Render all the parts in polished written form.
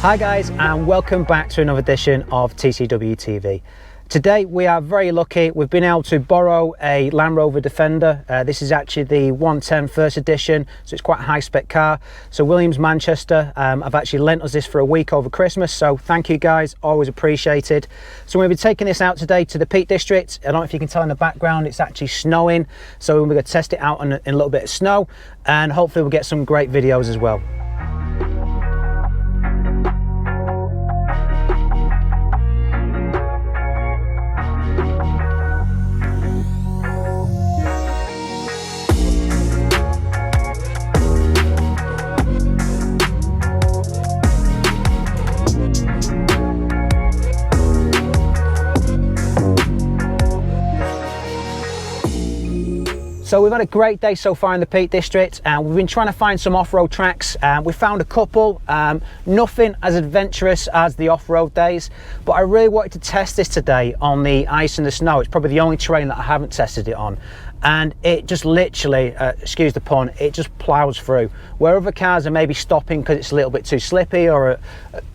Hi guys, and welcome back to another edition of TCW TV. Today we are very lucky. We've been able to borrow a Landrover Defender. This is actually the 110 first edition, so it's quite a high spec car. So Williams Manchester have actually lent us this for a week over Christmas, so thank you guys, always appreciated. So we'll be taking this out today to the Peak District. I don't know if you can tell in the background, it's actually snowing, so we're going to test it out in a little bit of snow, and hopefully we'll get some great videos as well. So we've had a great day so far in the Peak District, and we've been trying to find some off-road tracks. We found a couple, nothing as adventurous as the off-road days, but I really wanted to test this today on the ice and the snow. It's probably the only terrain that I haven't tested it on, and it just literally, excuse the pun, it just plows through. Where other cars are maybe stopping because it's a little bit too slippy or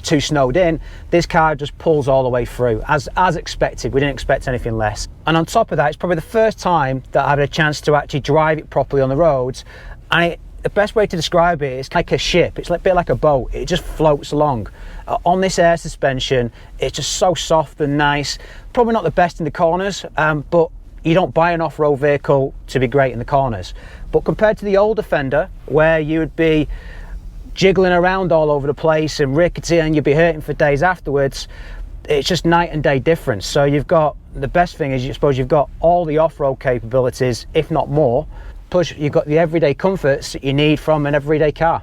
too snowed in, this car just pulls all the way through, as expected. We didn't expect anything less. And on top of that, it's probably the first time that I had a chance to actually drive it properly on the roads, and the best way to describe it is like a ship. It's a bit like a boat. It just floats along. On this air suspension, it's just so soft and nice. Probably not the best in the corners, but you don't buy an off-road vehicle to be great in the corners. But compared to the old Defender, where you would be jiggling around all over the place and rickety and you'd be hurting for days afterwards, it's just night and day difference. So you've got, the best thing is, I suppose, you've got all the off-road capabilities, if not more, plus you've got the everyday comforts that you need from an everyday car.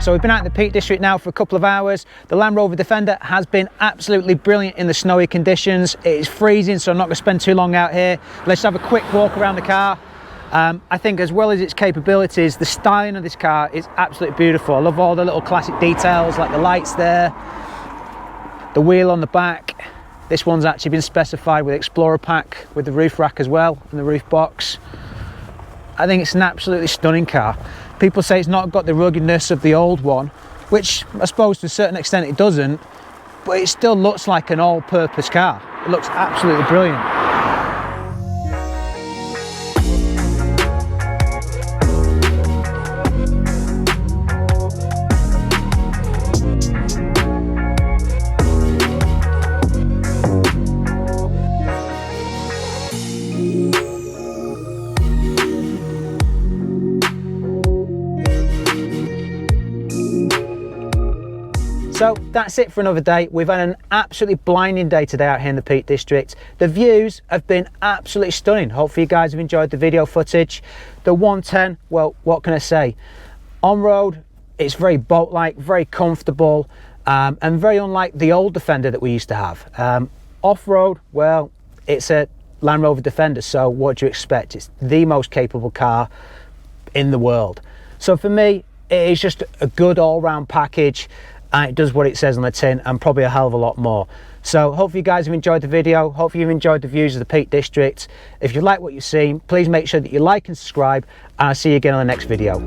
So we've been out in the Peak District now for a couple of hours. The Landrover Defender has been absolutely brilliant in the snowy conditions. It is freezing, so I'm not going to spend too long out here. Let's have a quick walk around the car. I think, as well as its capabilities, the styling of this car is absolutely beautiful. I love all the little classic details, like the lights there, the wheel on the back. This one's actually been specified with Explorer pack with the roof rack as well, and the roof box. I think it's an absolutely stunning car. People say it's not got the ruggedness of the old one, which I suppose to a certain extent it doesn't, but it still looks like an all-purpose car. It looks absolutely brilliant. So that's it for another day. We've had an absolutely blinding day today out here in the Peak District. The views have been absolutely stunning. Hopefully you guys have enjoyed the video footage. The 110, well, what can I say? On road, it's very boat-like, very comfortable, and very unlike the old Defender that we used to have. Off-road, well, it's a Land Rover Defender, so what do you expect? It's the most capable car in the world. So for me, it is just a good all-round package. And it does what it says on the tin, and probably a hell of a lot more. So hopefully you guys have enjoyed the video. Hopefully you've enjoyed the views of the Peak District. If you like what you've seen, please make sure that you like and subscribe, and I'll see you again on the next video.